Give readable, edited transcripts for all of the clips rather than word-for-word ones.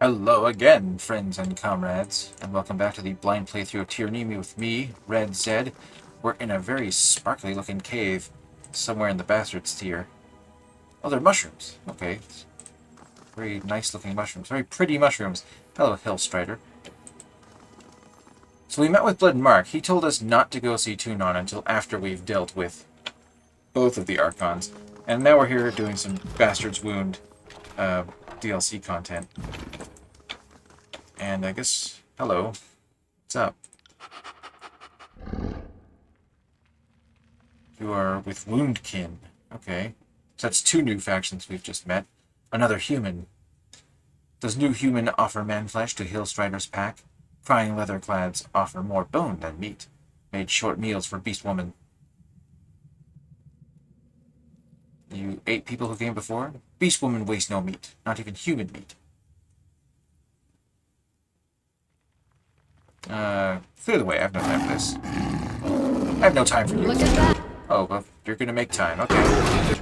Hello again, friends and comrades, and welcome back to the blind playthrough of Tyranny with me, Red Zed. We're in a very sparkly looking cave, somewhere in the Bastards tier. Oh, they're mushrooms. Okay. Very nice looking mushrooms. Very pretty mushrooms. Hello, Hillstrider. So we met with Blood and Mark. He told us not to go see Tunon until after we've dealt with both of the Archons. And now we're here doing some Bastard's Wound DLC content. And I guess, hello, what's up? You are with Woundkin. Okay. So that's two new factions we've just met. Another human. Does new human offer man-flesh to Hillstrider's pack? Crying leatherclads offer more bone than meat. Made short meals for beast woman. You ate people who came before? Beast woman wastes no meat. Not even human meat. Clear the way. I have no time for this. I have no time for you. Look at that. Oh, well, you're gonna make time. Okay,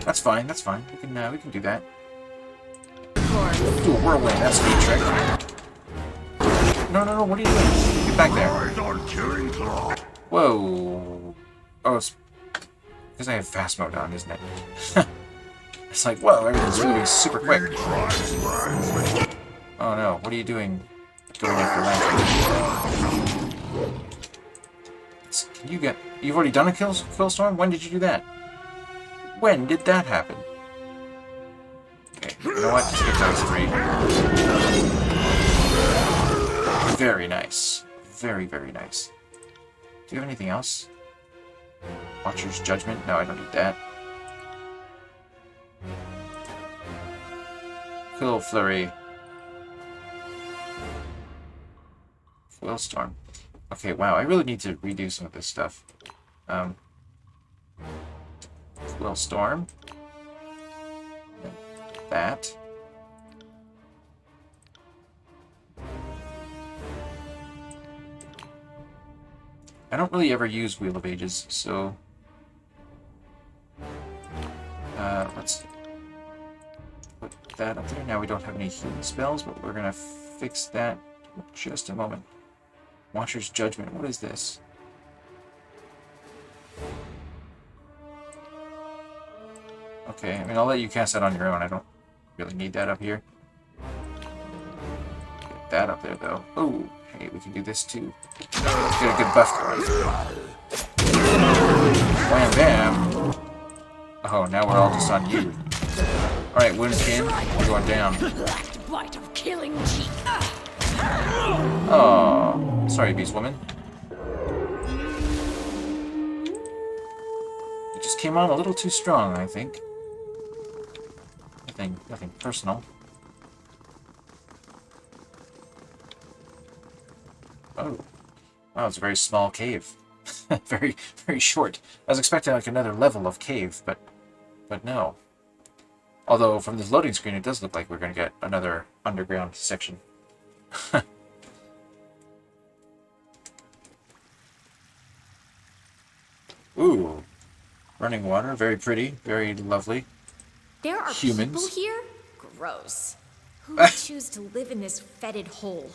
that's fine. That's fine. We can do that. Do a whirlwind. That's a neat trick. No. What are you doing? Get back there. Whoa. Oh, it's because I have fast mode on, isn't it? It's like, whoa, everything's moving super quick. Oh no, what are you doing? Going after Lantern. Can you get... You've already done a Killstorm? When did you do that? When did that happen? Okay, you know what? Just get those three. Very nice. Very, very nice. Do you have anything else? Watcher's Judgment? No, I don't need that. Kill Flurry. Killstorm. Okay, wow, I really need to redo some of this stuff. Killstorm. That. I don't really ever use Wheel of Ages, so... let's put that up there. Now we don't have any healing spells, but we're gonna fix that in just a moment. Watcher's Judgment. What is this? Okay, I mean, I'll let you cast that on your own. I don't really need that up here. Get that up there, though. Oh, hey, we can do this, too. Get a good buff going. Wham, bam. Oh, now we're all just on you. Alright, Woundkin, you're going down. Bite of killing cheek. Oh, sorry, Beast Woman. You just came on a little too strong, I think. Nothing personal. Oh, wow, it's a very small cave. Very, very short. I was expecting like another level of cave, but no. Although from this loading screen, it does look like we're going to get another underground section. Ooh, running water, very pretty, very lovely. There are Humans. people here? Gross. Who would choose to live in this fetid hole?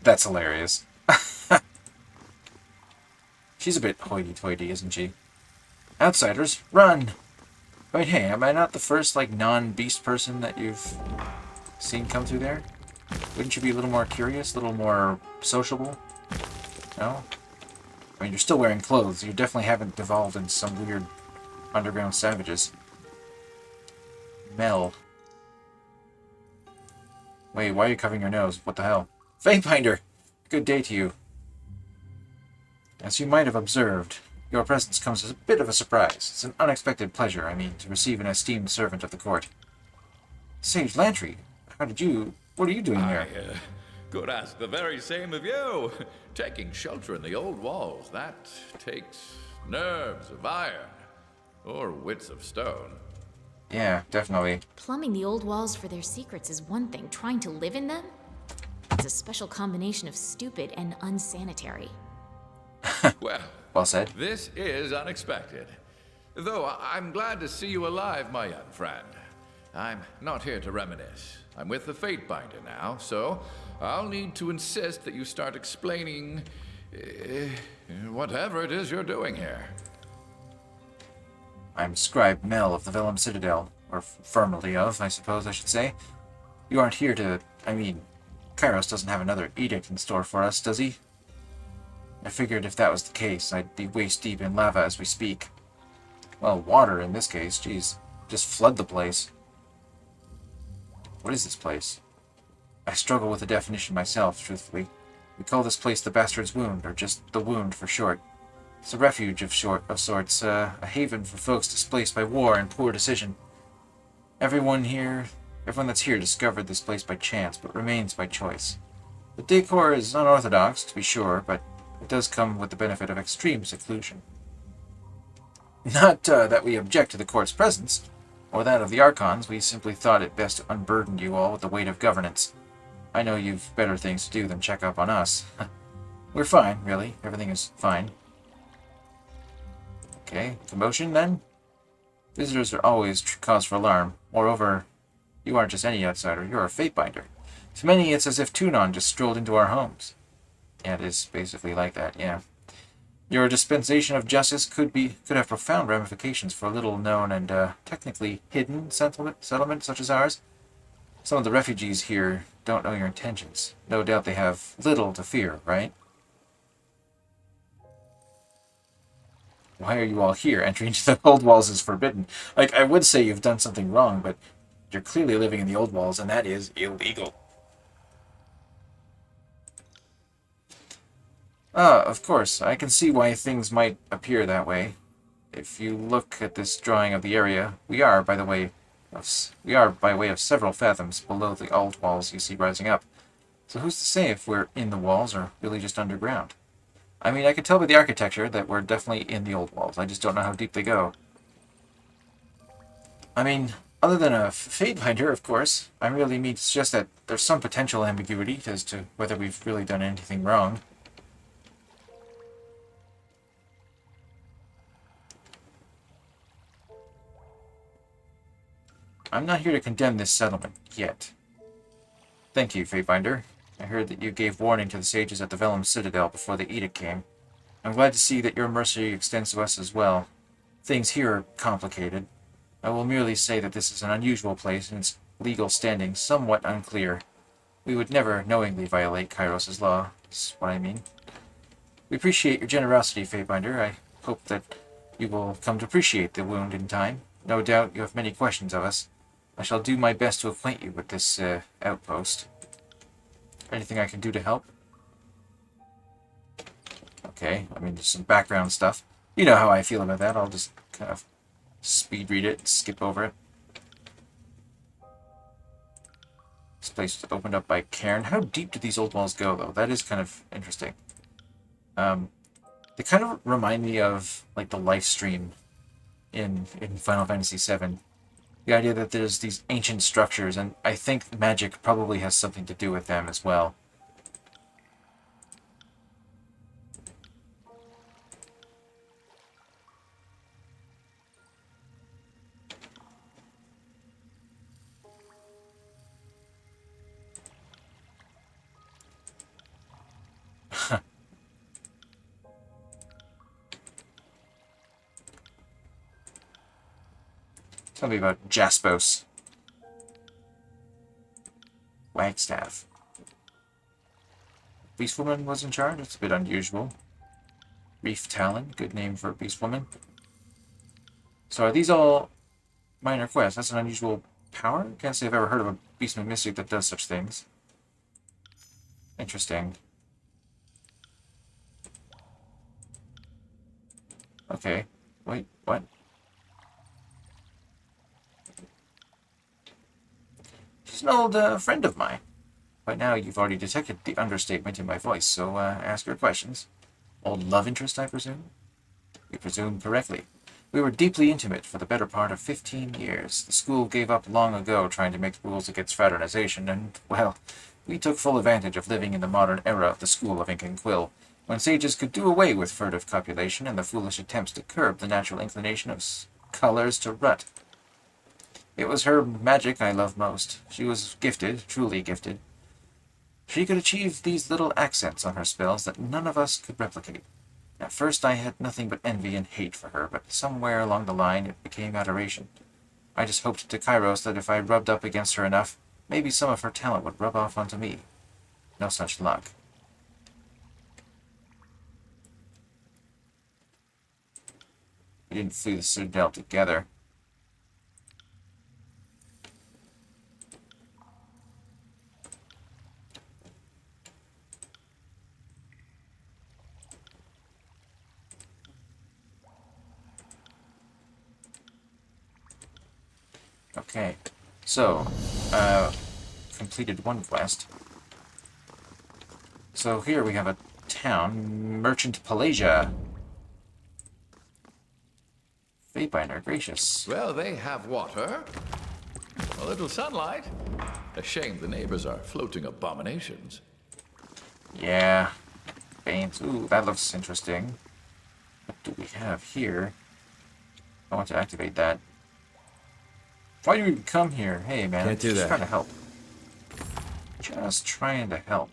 That's hilarious. She's a bit hoity-toity, isn't she? Outsiders, run! I mean, hey, am I not the first, like, non-beast person that you've seen come through there? Wouldn't you be a little more curious, a little more sociable? No? I mean, you're still wearing clothes. You definitely haven't devolved into some weird underground savages. Mel. Wait, why are you covering your nose? What the hell? Fatebinder! Good day to you. As you might have observed, your presence comes as a bit of a surprise. It's an unexpected pleasure, I mean, to receive an esteemed servant of the court. Sage Lantry, what are you doing here? I could ask the very same of you. Taking shelter in the old walls, that takes nerves of iron, or wits of stone. Yeah, definitely. Plumbing the old walls for their secrets is one thing. Trying to live in them? It's a special combination of stupid and unsanitary. Well said. This is unexpected. Though I'm glad to see you alive, my young friend. I'm not here to reminisce. I'm with the Fatebinder now, so I'll need to insist that you start explaining whatever it is you're doing here. I'm Scribe Mel of the Vellum Citadel, or formerly of, I suppose I should say. You aren't here to... I mean, Kairos doesn't have another edict in store for us, does he? I figured if that was the case, I'd be waist-deep in lava as we speak. Well, water in this case, geez. Just flood the place. What is this place? I struggle with the definition myself, truthfully. We call this place the Bastard's Wound, or just the Wound for short. It's a refuge of sorts, a haven for folks displaced by war and poor decision. Everyone that's here discovered this place by chance, but remains by choice. The decor is unorthodox, to be sure, but it does come with the benefit of extreme seclusion. Not that we object to the court's presence, or that of the Archons. We simply thought it best to unburden you all with the weight of governance. I know you've better things to do than check up on us. We're fine, really. Everything is fine. Okay, commotion then? Visitors are always cause for alarm. Moreover, you aren't just any outsider, you're a Fatebinder. To many, it's as if Tunon just strolled into our homes. Yeah, it is basically like that, yeah. Your dispensation of justice could have profound ramifications for a little-known and technically hidden settlement such as ours. Some of the refugees here don't know your intentions. No doubt they have little to fear, right? Why are you all here? Entry into the Oldwalls is forbidden. Like, I would say you've done something wrong, but you're clearly living in the Oldwalls, and that is illegal. Of course. I can see why things might appear that way. If you look at this drawing of the area, we are by way of several fathoms below the Oldwalls you see rising up. So who's to say if we're in the walls or really just underground? I mean, I can tell by the architecture that we're definitely in the Oldwalls. I just don't know how deep they go. I mean, other than a Fatebinder, of course, I really mean it's just that there's some potential ambiguity as to whether we've really done anything wrong. I'm not here to condemn this settlement, yet. Thank you, Fatebinder. I heard that you gave warning to the sages at the Vellum Citadel before the edict came. I'm glad to see that your mercy extends to us as well. Things here are complicated. I will merely say that this is an unusual place and its legal standing somewhat unclear. We would never knowingly violate Kairos' law, is what I mean. We appreciate your generosity, Fatebinder. I hope that you will come to appreciate the wound in time. No doubt you have many questions of us. I shall do my best to acquaint you with this outpost. Anything I can do to help? Okay, I mean, there's some background stuff. You know how I feel about that. I'll just kind of speed read it and skip over it. This place was opened up by Cairn. How deep do these Oldwalls go, though? That is kind of interesting. They kind of remind me of, like, the life stream in Final Fantasy VII. The idea that there's these ancient structures, and I think magic probably has something to do with them as well. Tell me about Jaspos. Wagstaff. Beastwoman was in charge? It's a bit unusual. Reef Talon, good name for a beastwoman. So are these all minor quests? That's an unusual power? Can't say I've ever heard of a beastman mystic that does such things. Interesting. Okay. Wait, what? She's an old friend of mine. By now you've already detected the understatement in my voice, so ask your questions. Old love interest, I presume? You presume correctly. We were deeply intimate for the better part of 15 years. The school gave up long ago trying to make rules against fraternization, and, well, we took full advantage of living in the modern era of the School of Ink and Quill, when sages could do away with furtive copulation and the foolish attempts to curb the natural inclination of scholars to rut. It was her magic I loved most. She was gifted, truly gifted. She could achieve these little accents on her spells that none of us could replicate. At first I had nothing but envy and hate for her, but somewhere along the line it became adoration. I just hoped to Kairos that if I rubbed up against her enough, maybe some of her talent would rub off onto me. No such luck. We didn't flee the Citadel together. Okay, so, completed one quest. So here we have a town, Merchant Palasia. Fatebinder, gracious. Well, they have water, a little sunlight. A shame the neighbors are floating abominations. Yeah, Banes, ooh, that looks interesting. What do we have here? I want to activate that. Why do we come here? Hey, man, Can't do just that. trying to help. Just trying to help.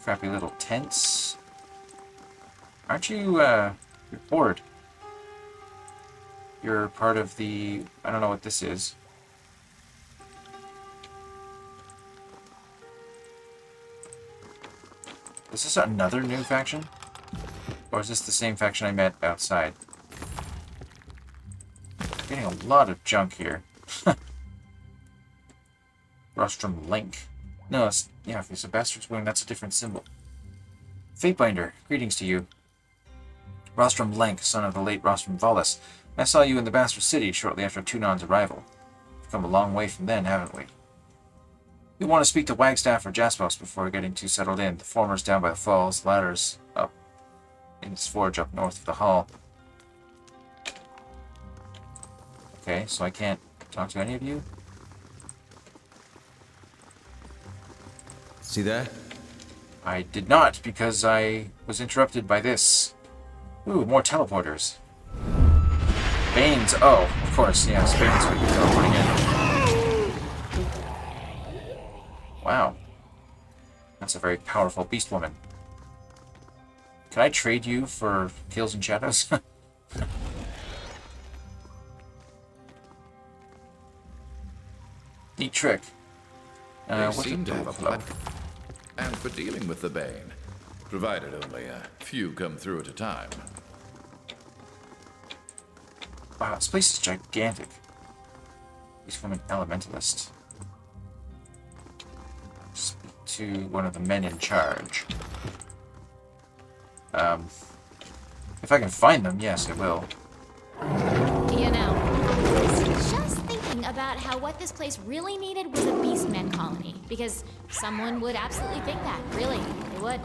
Crappy little tents. Aren't you, you're bored? You're part of the... I don't know what this is. Is this another new faction? Or is this the same faction I met outside? Getting a lot of junk here. Rostrum Link. No, it's... Yeah, if it's a bastard's wound, that's a different symbol. Fatebinder, greetings to you. Rostrum Link, son of the late Rostrum Volus. I saw you in the Bastard City shortly after Tunon's arrival. We've come a long way from then, haven't we? We want to speak to Wagstaff or Jaspos before getting too settled in. The former's down by the falls, the latter's up in his forge up north of the hall. Okay, so I can't talk to any of you? See that? I did not, because I was interrupted by this. Ooh, more teleporters. Banes, oh, of course, yes, Banes would be teleporting in. Wow. That's a very powerful beast woman. Can I trade you for kills and shadows? Neat trick. They What's seem it to have a flow? plan and for dealing with the Bane, provided only a few come through at a time. Wow, this place is gigantic. He's from an elementalist. Speak to one of the men in charge. If I can find them, yes, I will. You know, I was just thinking about how what this place really needed was a beastmen colony. Because someone would absolutely think that. Really, they would.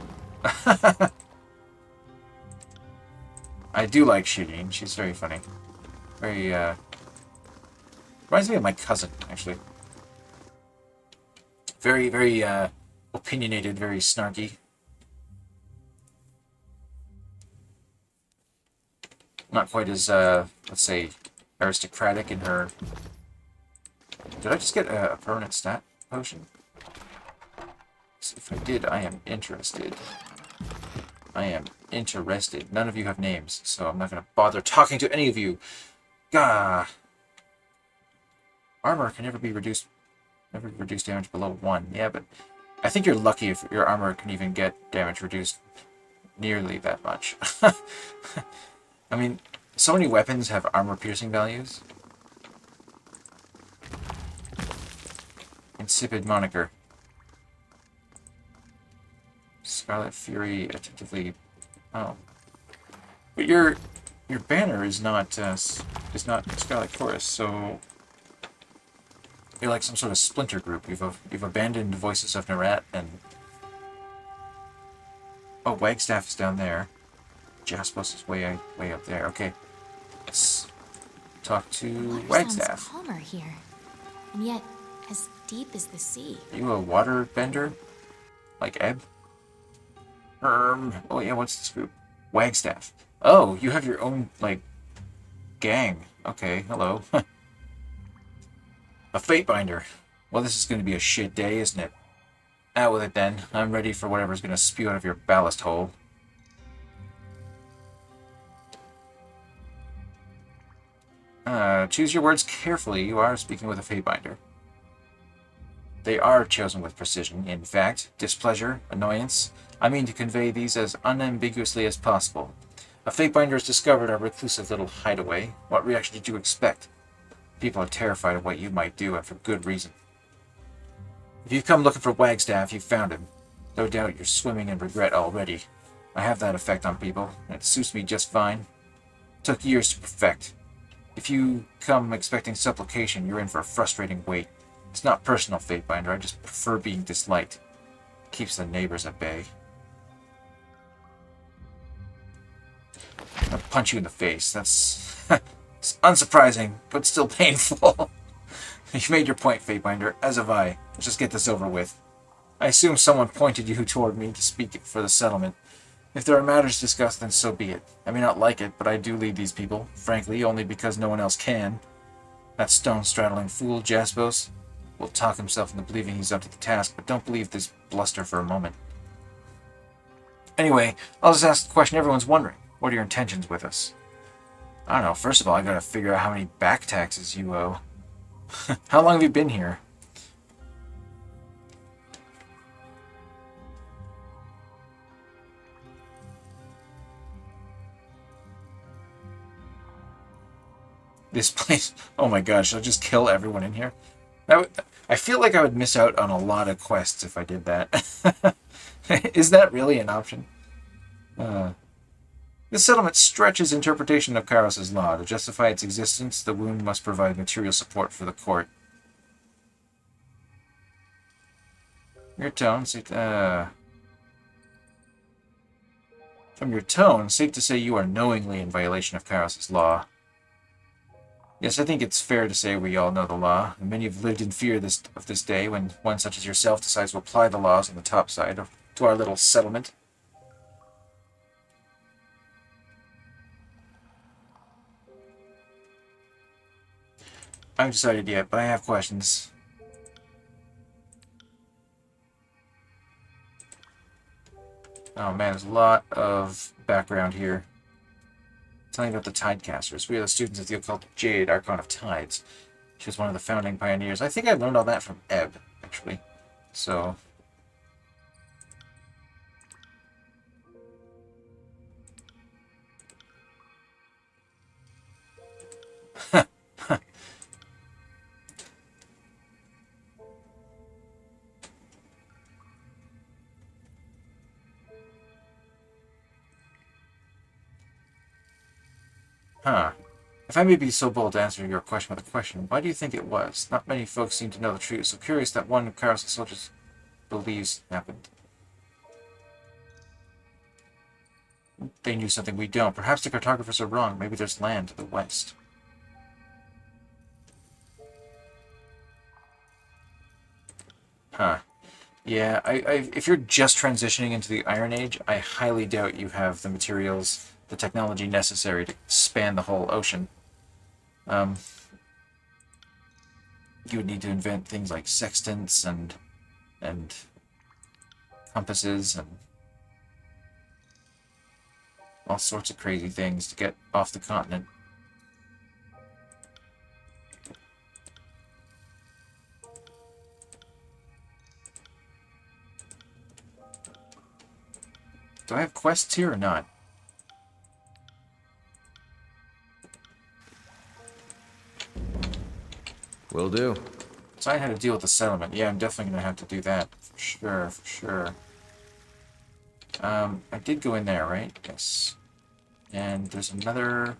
I do like Shireen. She's very funny. Very, reminds me of my cousin, actually. Very, very, opinionated, very snarky. Not quite as, let's say, aristocratic in her... Did I just get a permanent stat potion? So if I did, I am interested. I am interested. None of you have names, so I'm not going to bother talking to any of you. Gah! Armor can never reduce damage below 1. Yeah, but I think you're lucky if your armor can even get damage reduced nearly that much. I mean, so many weapons have armor-piercing values. Insipid moniker. Scarlet Fury attentively... Oh. But your banner is not Scarlet Chorus, so... You're like some sort of splinter group. You've abandoned Voices of Nerat and... Oh, Wagstaff is down there. Jaspos is way up there. Okay. Let's talk to Wagstaff. Sounds calmer here. And yet, as deep as the sea. Are you a water bender? Like Ebb? Oh yeah, what's this group? Wagstaff. Oh, you have your own, like, gang. Okay, hello. A Fatebinder. Well, this is going to be a shit day, isn't it? Out with it then. I'm ready for whatever's going to spew out of your ballast hole. Choose your words carefully. You are speaking with a Fatebinder. They are chosen with precision. In fact, displeasure, annoyance. I mean to convey these as unambiguously as possible. A Fatebinder has discovered our reclusive little hideaway. What reaction did you expect? People are terrified of what you might do, and for good reason. If you've come looking for Wagstaff, you've found him. No doubt you're swimming in regret already. I have that effect on people, and it suits me just fine. It took years to perfect. If you come expecting supplication, you're in for a frustrating wait. It's not personal, Fatebinder. I just prefer being disliked. It keeps the neighbors at bay. I'll punch you in the face. That's it's unsurprising, but still painful. You've made your point, Fatebinder, as have I. Let's just get this over with. I assume someone pointed you toward me to speak for the settlement. If there are matters discussed, then so be it. I may not like it, but I do lead these people, frankly, only because no one else can. That stone-straddling fool, Jaspos, will talk himself into believing he's up to the task, but don't believe this bluster for a moment. Anyway, I'll just ask the question everyone's wondering. What are your intentions with us? I don't know. First of all, I gotta figure out how many back taxes you owe. How long have you been here? This place... Oh my god, should I just kill everyone in here? I feel like I would miss out on a lot of quests if I did that. Is that really an option? This settlement stretches interpretation of Kairos' law. To justify its existence, the wound must provide material support for the court. Your tone... From your tone, safe to say you are knowingly in violation of Kairos' law. Yes, I think it's fair to say we all know the law, and many have lived in fear of this day when one such as yourself decides to apply the laws on the top side to our little settlement. I haven't decided yet, but I have questions. Oh man, there's a lot of background here. Telling about the Tidecasters. We are the students of the occult Jade, Archon of Tides. She was one of the founding pioneers. I think I learned all that from Ebb, actually. So... Huh. If I may be so bold to answer your question with a question, why do you think it was? Not many folks seem to know the truth, so curious that one of Kairos' soldiers believes happened. They knew something we don't. Perhaps the cartographers are wrong. Maybe there's land to the west. Huh. Yeah, if you're just transitioning into the Iron Age, I highly doubt you have the materials, the technology necessary to span the whole ocean. You would need to invent things like sextants and compasses and all sorts of crazy things to get off the continent. Do I have quests here or not? Will do. So I had to deal with the settlement. Yeah, I'm definitely going to have to do that. For sure, for sure. I did go in there, right? Yes. And there's another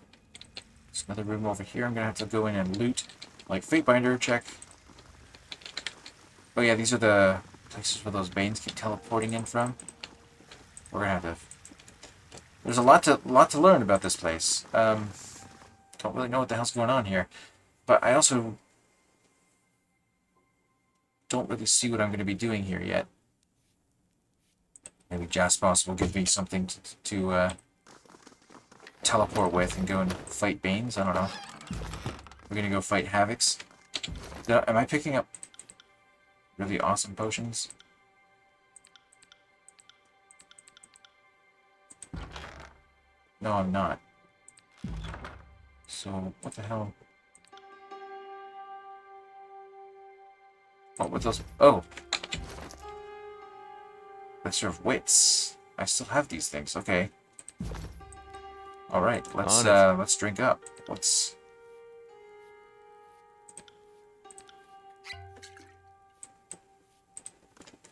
room over here I'm going to have to go in and loot. Like Fatebinder, check. Oh yeah, these are the places where those Banes keep teleporting in from. We're going to have to... There's a lot to learn about this place. Don't really know what the hell's going on here. But I also don't really see what I'm going to be doing here yet. Maybe Jaspos will give me something to teleport with and go and fight Banes. I don't know. We're gonna go fight Havocs. Am I picking up really awesome potions? No, I'm not. So, what the hell? What were those? Oh! Lesser of Wits. I still have these things. Okay. Alright, let's drink up. Let's...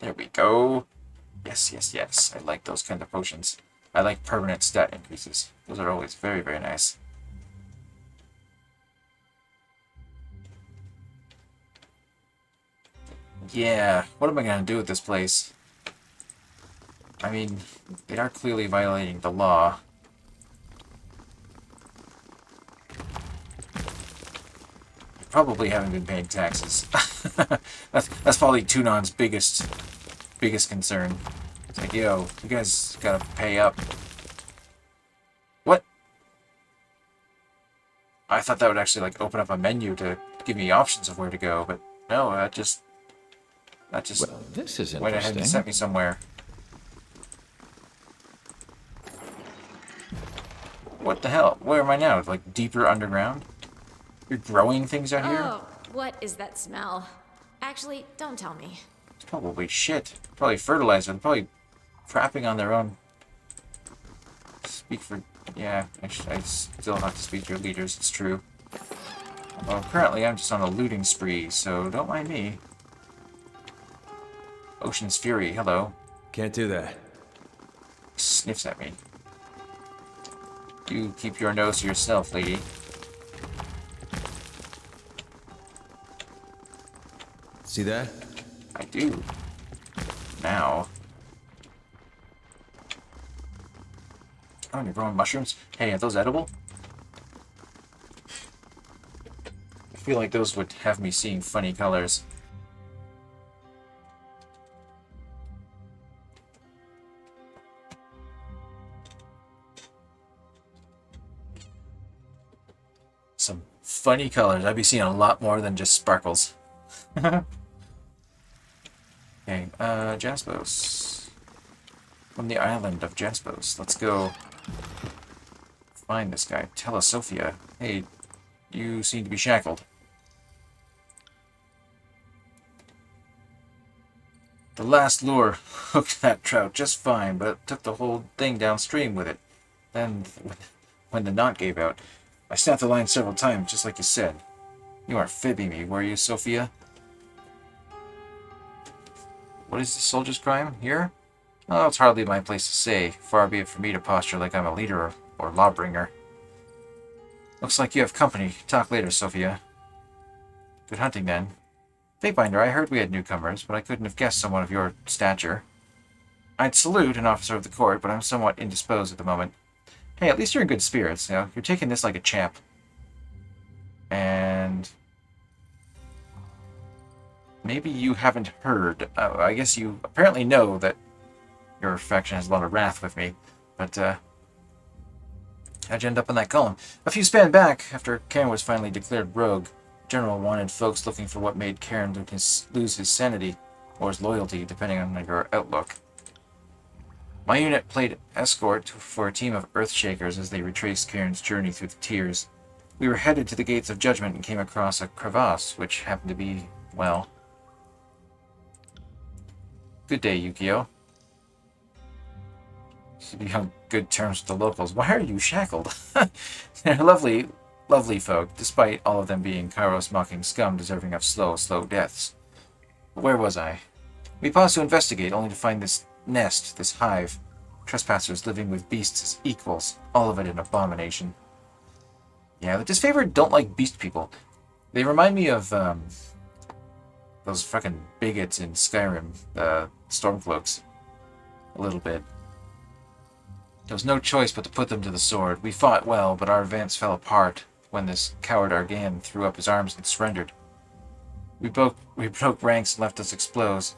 There we go. Yes, yes, yes. I like those kind of potions. I like permanent stat increases. Those are always very, very nice. Yeah, what am I gonna do with this place? I mean, they are clearly violating the law. Probably haven't been paying taxes. that's probably Tunon's biggest concern. It's like, yo, you guys gotta pay up. What? I thought that would actually like open up a menu to give me options of where to go, but no, that just well, this is went ahead and sent me somewhere. What the hell? Where am I now? Like deeper underground? You're growing things out here? Oh, what is that smell? Actually, don't tell me. It's probably shit. Probably fertilizer. They're probably crapping on their own. Speak for... Yeah, actually, I still have to speak to your leaders. It's true. Well, currently I'm just on a looting spree, so don't mind me. Ocean's Fury, hello. Can't do that. Sniffs at me. You keep your nose to yourself, lady. See that? I do. Now. Oh, you're growing mushrooms? Hey, are those edible? I feel like those would have me seeing funny colors. Some funny colors. I'd be seeing a lot more than just sparkles. Okay, Jaspos. From the island of Jaspos. Let's go find this guy. Telesophia. Hey, you seem to be shackled. The last lure hooked that trout just fine, but took the whole thing downstream with it. Then, when the knot gave out, I snapped the line several times, just like you said. You aren't fibbing me, were you, Sophia? What is the soldier's crime? Here? Oh, it's hardly my place to say. Far be it from me to posture like I'm a leader or lawbringer. Looks like you have company. Talk later, Sophia. Good hunting, then. Fatebinder, I heard we had newcomers, but I couldn't have guessed someone of your stature. I'd salute an officer of the court, but I'm somewhat indisposed at the moment. Hey, at least you're in good spirits. You know, you're taking this like a champ. And... maybe you haven't heard. I guess you apparently know that your faction has a lot of wrath with me. But, how'd you end up in that column? A few span back, after Cairn was finally declared rogue, General wanted folks looking for what made Cairn lose his sanity, or his loyalty, depending on your outlook. My unit played escort for a team of Earthshakers as they retraced Cairn's journey through the Tears. We were headed to the Gates of Judgment and came across a crevasse, which happened to be, well... Good day, Yukio. Should be on good terms with the locals. Why are you shackled? They're lovely, lovely folk, despite all of them being Kairos-mocking scum deserving of slow deaths. But where was I? We paused to investigate, only to find this nest, this hive. Trespassers living with beasts as equals, all of it an abomination. Yeah, the disfavored don't like beast people. They remind me of, those fucking bigots in Skyrim, Stormcloaks. A little bit. There was no choice but to put them to the sword. We fought well, but our advance fell apart when this coward Argan threw up his arms and surrendered. We broke ranks and left us exposed.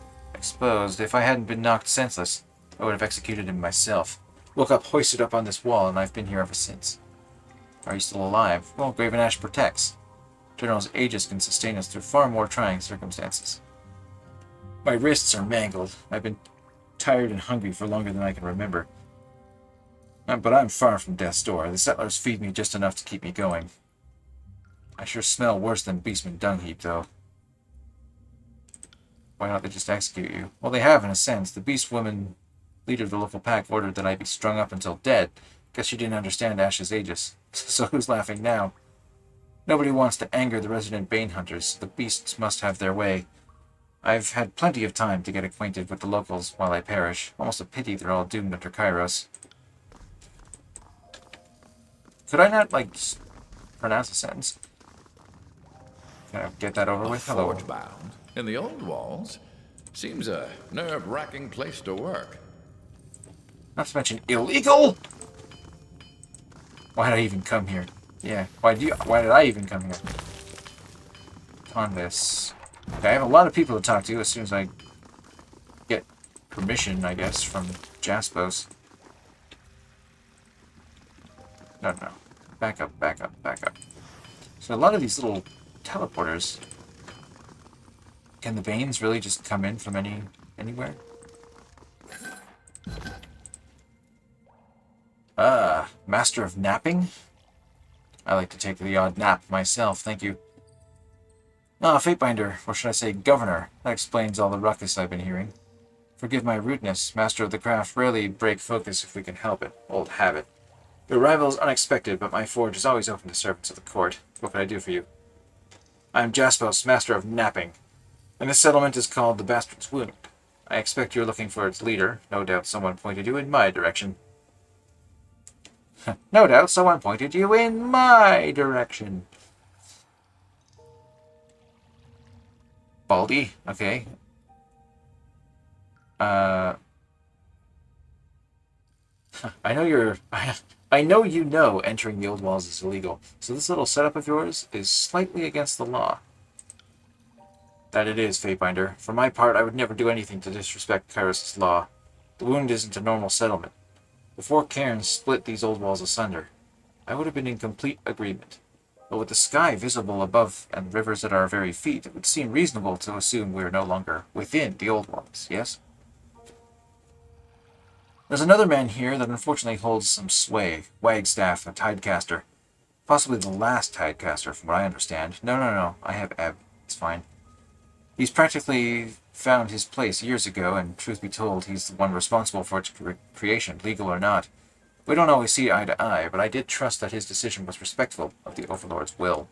If I hadn't been knocked senseless, I would have executed him myself. Woke up hoisted up on this wall, and I've been here ever since. Are you still alive? Well, Graven Ash protects. General's Aegis can sustain us through far more trying circumstances. My wrists are mangled. I've been tired and hungry for longer than I can remember. But I'm far from death's door. The settlers feed me just enough to keep me going. I sure smell worse than beastman dung heap, though. Why don't they just execute you? Well, they have, in a sense. The beast woman, leader of the local pack, ordered that I be strung up until dead. Guess she didn't understand Ash's Aegis. So who's laughing now? Nobody wants to anger the resident Bane hunters. The beasts must have their way. I've had plenty of time to get acquainted with the locals while I perish. Almost a pity they're all doomed under Kairos. Could I not, like, pronounce a sentence? Can I get that over with? Hello. Forgebound in the old walls seems a nerve-wracking place to work. Not to mention illegal? Why did I even come here? Yeah, why did I even come here? On this. Okay, I have a lot of people to talk to as soon as I get permission, I guess, from Jaspos. No. Back up, back up, back up. So a lot of these little teleporters. Can the Banes really just come in from anywhere? Master of Napping? I like to take the odd nap myself, thank you. Ah, Fatebinder, or should I say Governor. That explains all the ruckus I've been hearing. Forgive my rudeness. Master of the craft rarely break focus if we can help it. Old habit. Your arrival is unexpected, but my forge is always open to servants of the court. What can I do for you? I am Jaspos, Master of Napping, and this settlement is called the Bastard's Wound. I expect you're looking for its leader. No doubt someone pointed you in my direction. No doubt someone pointed you in my direction. Baldy? Okay. I know you know entering the old walls is illegal, so this little setup of yours is slightly against the law. That it is, Fatebinder. For my part, I would never do anything to disrespect Kairos' law. The wound isn't a normal settlement. Before Cairns split these old walls asunder, I would have been in complete agreement. But with the sky visible above and rivers at our very feet, it would seem reasonable to assume we are no longer within the old walls, yes? There's another man here that unfortunately holds some sway. Wagstaff, a tidecaster. Possibly the last tidecaster, from what I understand. No. I have Ebb. It's fine. He's practically found his place years ago, and truth be told, he's the one responsible for its creation, legal or not. We don't always see eye to eye, but I did trust that his decision was respectful of the Overlord's will.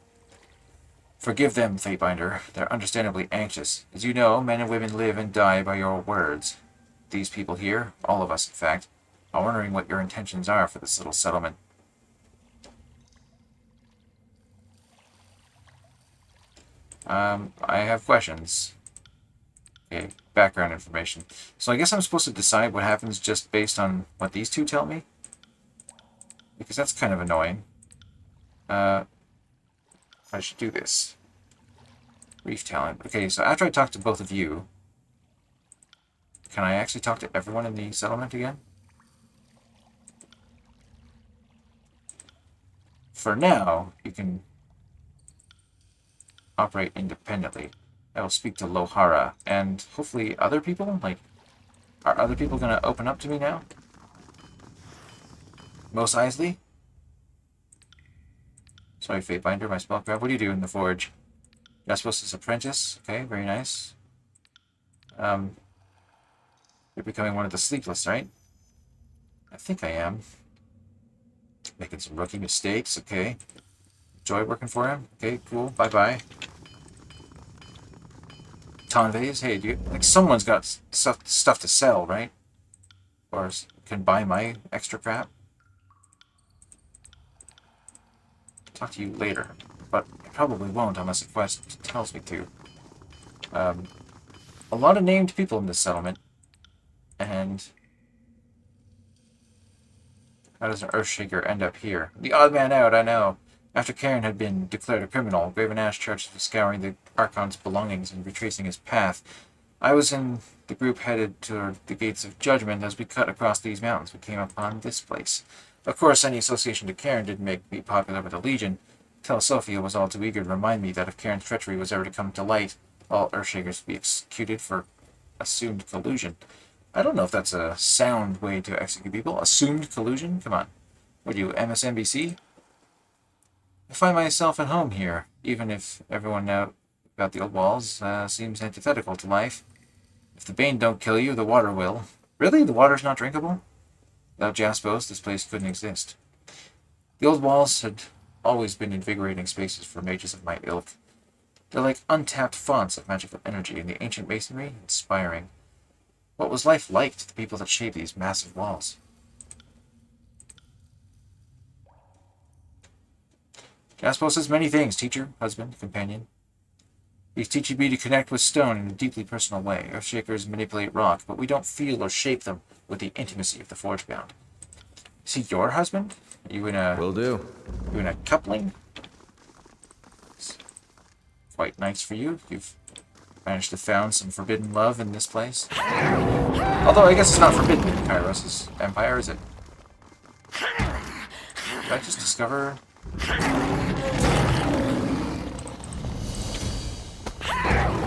Forgive them, Fatebinder. They're understandably anxious. As you know, men and women live and die by your words. These people here, all of us in fact, are wondering what your intentions are for this little settlement. I have questions. Okay, background information. So I guess I'm supposed to decide what happens just based on what these two tell me? Because that's kind of annoying. I should do this. Reef talent. Okay, so after I talk to both of you, can I actually talk to everyone in the settlement again? For now, you can operate independently. I will speak to Lohara, and hopefully other people? Like, are other people going to open up to me now? Mos Eisley? Sorry, Fatebinder, my spell grab. What do you do in the forge? Jaspos' apprentice. Okay, very nice. You're becoming one of the Sleepless, right? I think I am. Making some rookie mistakes, okay. Enjoy working for him. Okay, cool. Bye-bye. Tonves, hey, do you, like, someone's got stuff to sell, right? Or can buy my extra crap. Talk to you later, but I probably won't unless a quest tells me to. A lot of named people in this settlement, and how does an Earthshaker end up here? The odd man out, I know. After Cairn had been declared a criminal, Graven Ash charged with scouring the Archon's belongings and retracing his path. I was in the group headed toward the gates of judgment. As we cut across these mountains, we came upon this place. Of course, any association to Karen didn't make me popular with the Legion. Sophia was all too eager to remind me that if Karen's treachery was ever to come to light, all Earthshakers would be executed for assumed collusion. I don't know if that's a sound way to execute people. Assumed collusion? Come on. What are you, MSNBC? I find myself at home here, even if everyone now about the Oldwalls seems antithetical to life. If the Bane don't kill you, the water will. Really? The water's not drinkable? Without Jaspos, this place couldn't exist. The Oldwalls had always been invigorating spaces for mages of my ilk. They're like untapped fonts of magical energy, and the ancient masonry inspiring. What was life like to the people that shaped these massive walls? Jaspos says many things, teacher, husband, companion. He's teaching me to connect with stone in a deeply personal way. Earthshakers manipulate rock, but we don't feel or shape them with the intimacy of the Forgebound. Is he your husband? Are you in a... Will do. You in a coupling? It's quite nice for you. You've managed to found some forbidden love in this place. Although I guess it's not forbidden in Kairos' empire, is it? Did I just discover...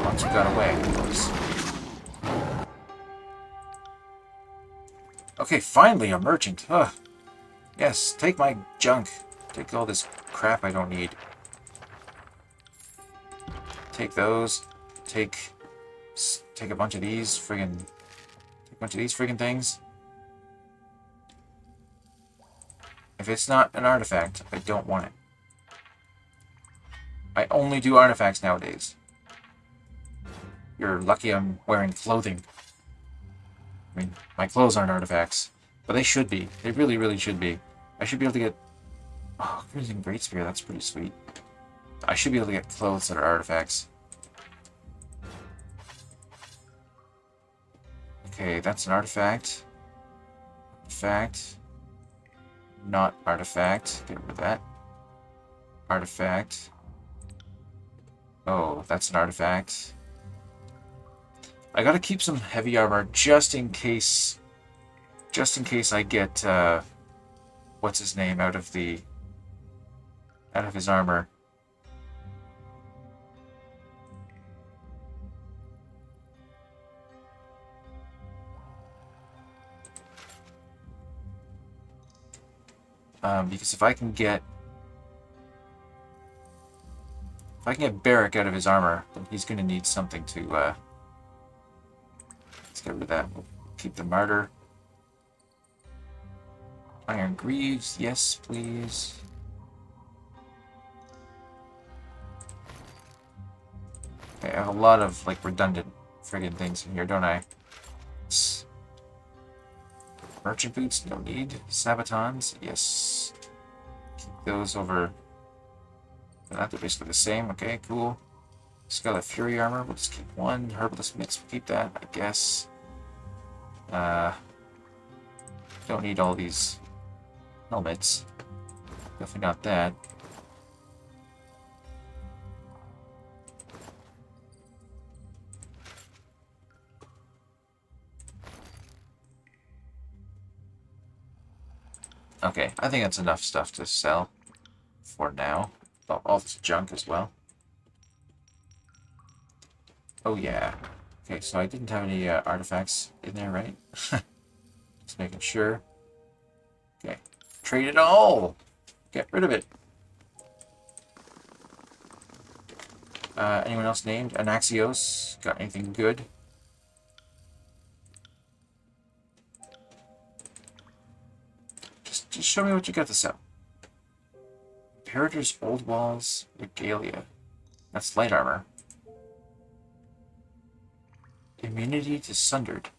Once you got away, of course. Okay, finally a merchant. Ugh. Yes, take my junk. Take all this crap I don't need. Take those. Take a bunch of these friggin' things. If it's not an artifact, I don't want it. I only do artifacts nowadays. You're lucky I'm wearing clothing. I mean, my clothes aren't artifacts, but they should be. They really, really should be. I should be able to get... Oh, Crimson Great Spear, that's pretty sweet. I should be able to get clothes that are artifacts. Okay, that's an artifact. Artifact. Not artifact. Get rid of that. Artifact. Oh, that's an artifact. I gotta keep some heavy armor just in case I get what's his name out of his armor. Because if I can get Barrack out of his armor, then he's gonna need something to let's get rid of that. We'll keep the martyr. Iron Greaves, yes, please. Okay, I have a lot of like redundant friggin' things in here, don't I? Merchant boots, no need. Sabatons, yes. Keep those over. They're basically the same. Okay, cool. Scarlet Fury armor, we'll just keep one. Herbalist Mix, we'll keep that, I guess. Don't need all these helmets. Definitely not that. Okay, I think that's enough stuff to sell for now. All this junk as well. Oh yeah. Okay, so I didn't have any artifacts in there, right? Just making sure. Okay. Trade it all! Get rid of it. Anyone else named? Anaxios? Got anything good? Just show me what you got to sell. Imperator's Oldwalls Regalia. That's light armor. Immunity to Sundered.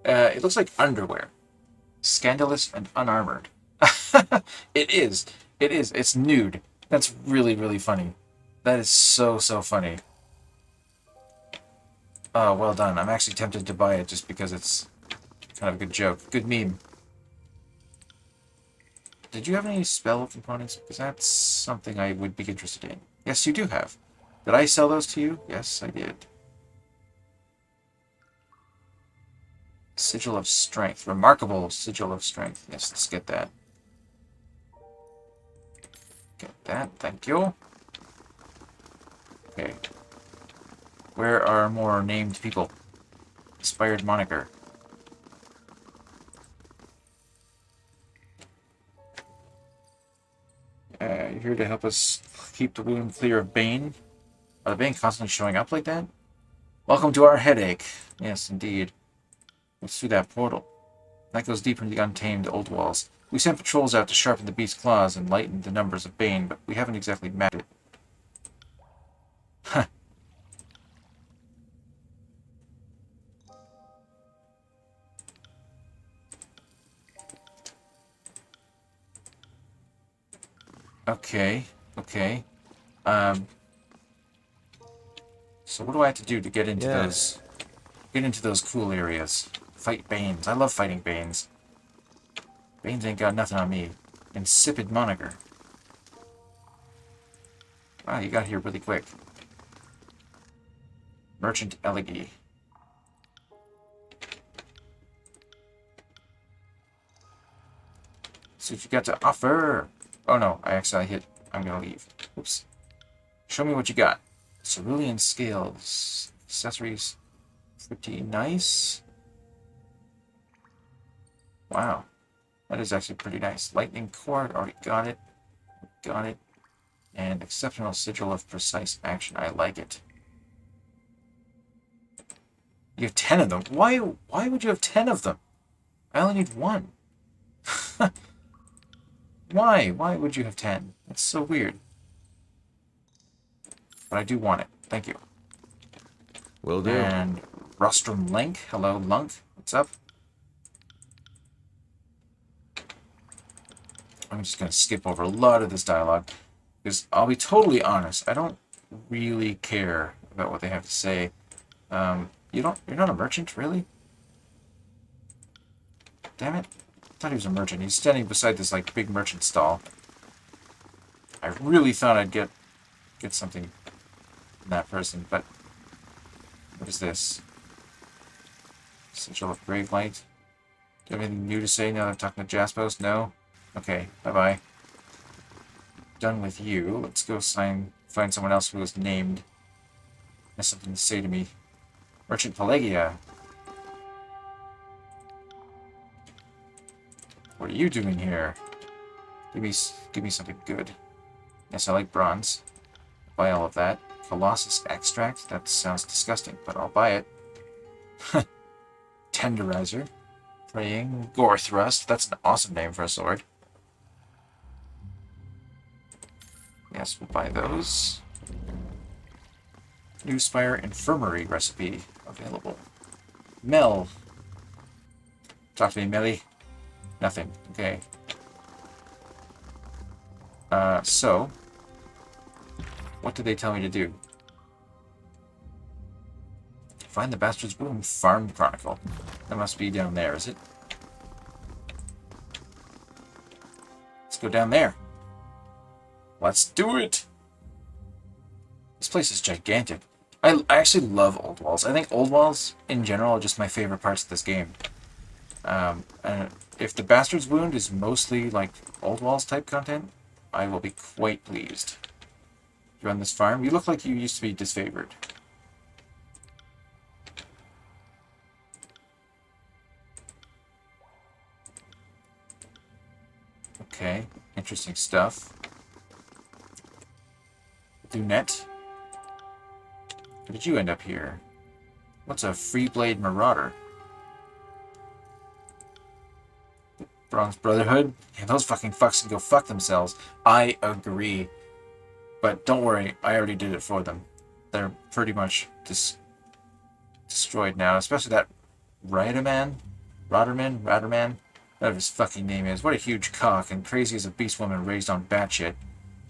It looks like underwear. Scandalous and unarmored. It is. It is. It's nude. That's really, really funny. That is so, so funny. Oh, well done. I'm actually tempted to buy it just because it's kind of a good joke. Good meme. Did you have any spell components? Because that's something I would be interested in. Yes, you do have. Did I sell those to you? Yes, I did. Sigil of Strength. Remarkable Sigil of Strength. Yes, let's get that. Get that. Thank you. Okay. Where are more named people? Inspired moniker. You're here to help us keep the wound clear of Bane. Are the Bane constantly showing up like that? Welcome to our headache. Yes, indeed. Let's through that portal. That goes deep into the untamed Oldwalls. We sent patrols out to sharpen the beast's claws and lighten the numbers of Bane, but we haven't exactly mapped it. Huh. Okay, okay. So what do I have to do to get into those cool areas? Fight Banes. I love fighting Banes. Banes ain't got nothing on me. Insipid moniker. Wow, you got here really quick. Merchant Elegy. See what you got to offer. Oh no, I accidentally hit. I'm gonna leave. Oops. Show me what you got. Cerulean scales. Accessories. Pretty nice. Wow. That is actually pretty nice. Lightning cord. Already got it. Got it. And exceptional sigil of precise action. I like it. You have 10 of them. Why would you have 10 of them? I only need 1. Why? Why would you have 10? That's so weird. But I do want it. Thank you. Will do. And Rostrum Link. Hello, Lunk. What's up? I'm just going to skip over a lot of this dialogue. Because I'll be totally honest. I don't really care about what they have to say. You're not a merchant, really? Damn it. I thought he was a merchant. He's standing beside this, like, big merchant stall. I really thought I'd get something from that person, but... What is this? Sigil of Grave Light. Do you have anything new to say now that I'm talking to Jaspos? No? Okay, bye-bye. Done with you. Let's go find someone else who is named. Has something to say to me. Merchant Pelagia. What are you doing here? Give me something good. Yes, I like bronze. Buy all of that. Colossus extract. That sounds disgusting, but I'll buy it. Tenderizer. Praying. Gore thrust. That's an awesome name for a sword. Yes, we'll buy those. New Spire Infirmary recipe available. Mel. Talk to me, Melly. Nothing. Okay. So, what did they tell me to do? Find the Bastard's Womb Farm Chronicle. That must be down there, is it? Let's go down there. Let's do it! This place is gigantic. I actually love Oldwalls. I think Oldwalls, in general, are just my favorite parts of this game. And if the Bastard's Wound is mostly, like, Oldwalls type content, I will be quite pleased. You run this farm? You look like you used to be disfavored. Okay, interesting stuff. Lunette. How did you end up here? What's a Free Blade Marauder? Bronze Brotherhood? Yeah, those fucking fucks can go fuck themselves. I agree. But don't worry, I already did it for them. They're pretty much destroyed now, especially that Ratterman, whatever his fucking name is. What a huge cock, and crazy as a beast woman raised on batshit.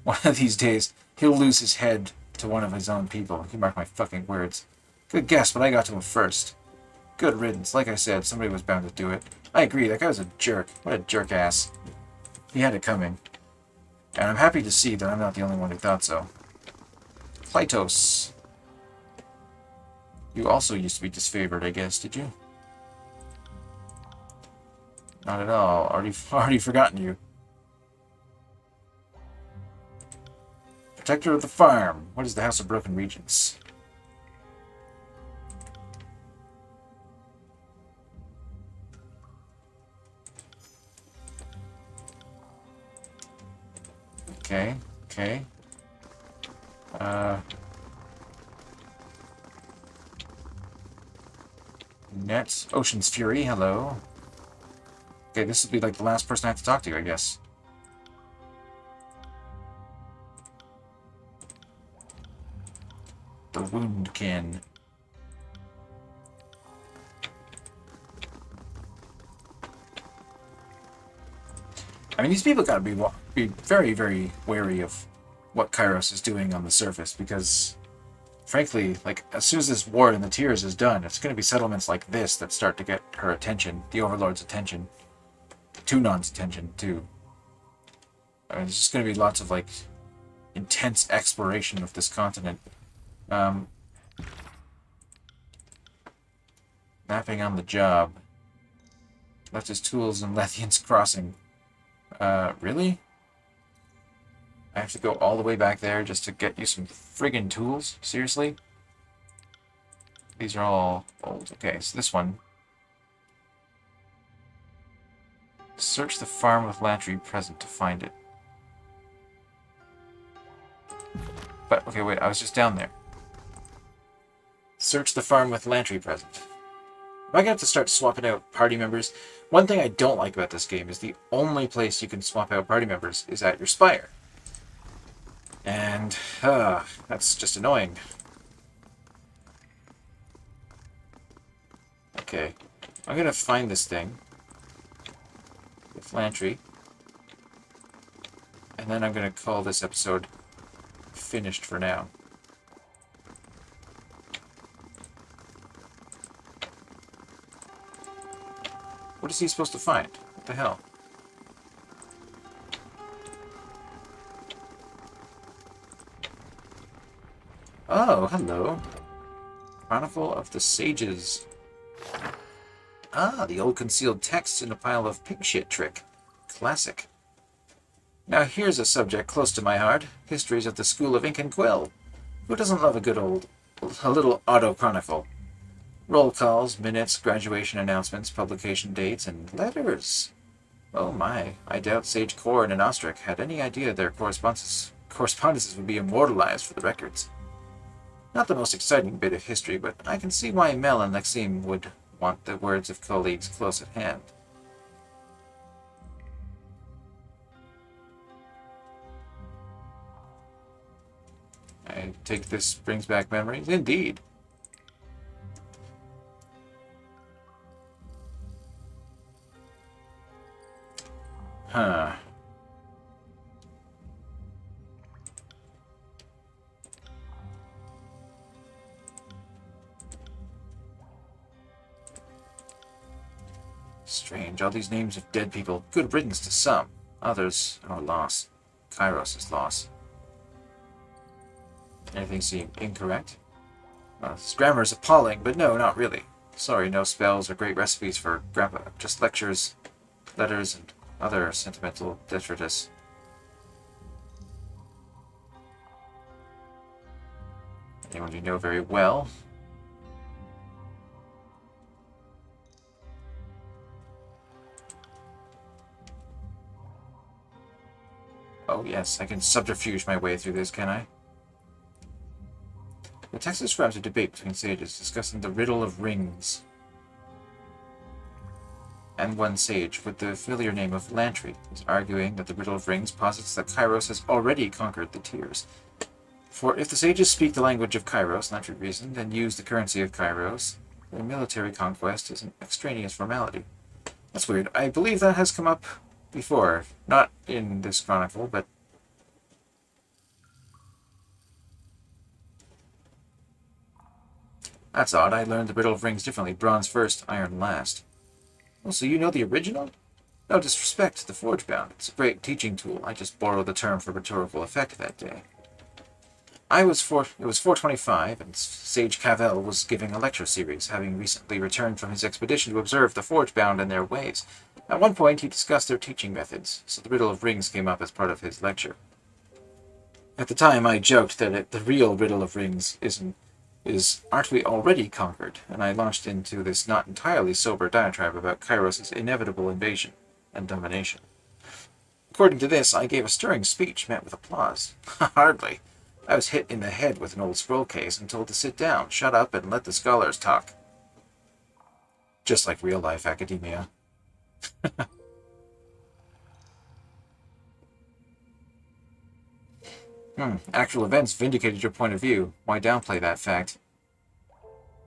One of these days, he'll lose his head to one of his own people. You mark my fucking words. Good guess, but I got to him first. Good riddance. Like I said, somebody was bound to do it. I agree, that guy was a jerk. What a jerk ass. He had it coming. And I'm happy to see that I'm not the only one who thought so. Klytos. You also used to be disfavored, I guess, did you? Not at all. Already forgotten you. Protector of the farm. What is the House of Broken Regents? Okay, okay. Net. Ocean's Fury, hello. Okay, this will be like the last person I have to talk to, I guess. The Woundkin. I mean, these people gotta be very, very wary of what Kairos is doing on the surface, because, frankly, like, as soon as this war in the Tiers is done, it's gonna be settlements like this that start to get her attention, the Overlord's attention, Tunon's attention, too. I mean, there's just gonna be lots of, like, intense exploration of this continent. Mapping on the job. Left his tools in Lethian's Crossing. Really? I have to go all the way back there just to get you some friggin' tools? Seriously? These are all old. Okay, so this one. Search the farm with Lantry present to find it. But, okay, wait, I was just down there. Search the farm with Lantry present. Am I gonna have to start swapping out party members? One thing I don't like about this game is the only place you can swap out party members is at your spire. And, that's just annoying. Okay, I'm gonna find this thing with Lantry. And then I'm gonna call this episode finished for now. What is he supposed to find? What the hell? Oh, hello. Chronicle of the Sages. Ah, the old concealed texts in a pile of pig shit trick. Classic. Now here's a subject close to my heart. Histories of the School of Ink and Quill. Who doesn't love a little auto-chronicle? Roll calls, minutes, graduation announcements, publication dates, and letters. Oh my, I doubt Sage Corin and Ostrich had any idea their correspondences would be immortalized for the records. Not the most exciting bit of history, but I can see why Mel and Lexime would want the words of colleagues close at hand. I take this brings back memories? Indeed. Huh. Strange, all these names of dead people. Good riddance to some. Others, our loss. Kairos' loss. Anything seem incorrect? This grammar is appalling, but no, not really. Sorry, no spells or great recipes for grandpa. Just lectures, letters, and other sentimental detritus. Anyone you know very well? Oh yes, I can subterfuge my way through this, can I? The text describes a debate between sages discussing the riddle of rings. And one sage, with the familiar name of Lantry, is arguing that the riddle of rings posits that Kairos has already conquered the Tiers. For if the sages speak the language of Kairos, Lantry reasoned, and use the currency of Kairos, their military conquest is an extraneous formality. That's weird. I believe that has come up before. Not in this chronicle, but... That's odd. I learned the riddle of rings differently. Bronze first, iron last. Oh, so you know the original? No disrespect to the Forgebound. It's a great teaching tool. I just borrowed the term for rhetorical effect that day. It was 425, and Sage Cavell was giving a lecture series, having recently returned from his expedition to observe the Forgebound and their ways. At one point, he discussed their teaching methods, so the riddle of rings came up as part of his lecture. At the time, I joked that the real riddle of rings is aren't we already conquered? And I launched into this not entirely sober diatribe about Kairos' inevitable invasion and domination. According to this, I gave a stirring speech met with applause. Hardly. I was hit in the head with an old scroll case and told to sit down, shut up, and let the scholars talk. Just like real-life academia. Actual events vindicated your point of view. Why downplay that fact?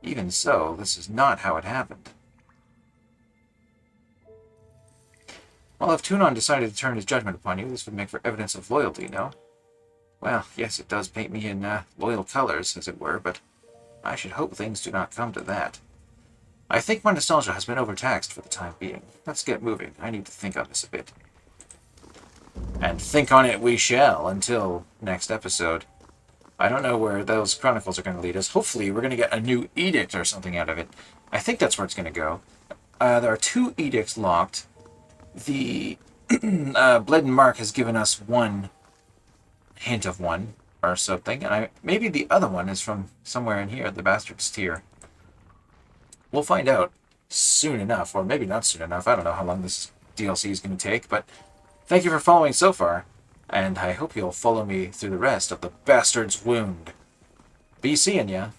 Even so, this is not how it happened. Well, if Tunon decided to turn his judgment upon you, this would make for evidence of loyalty, no? Well, yes, it does paint me in loyal colors, as it were, but I should hope things do not come to that. I think my nostalgia has been overtaxed for the time being. Let's get moving. I need to think on this a bit. And think on it we shall until next episode. I don't know where those chronicles are going to lead us. Hopefully we're going to get a new edict or something out of it. I think that's where it's going to go. There are 2 edicts locked. The Bled and Mark has given us one hint of one or something. And maybe the other one is from somewhere in here, the Bastard's Tier. We'll find out soon enough, or maybe not soon enough. I don't know how long this DLC is going to take, but thank you for following so far, and I hope you'll follow me through the rest of the Bastard's Wound. Be seeing ya.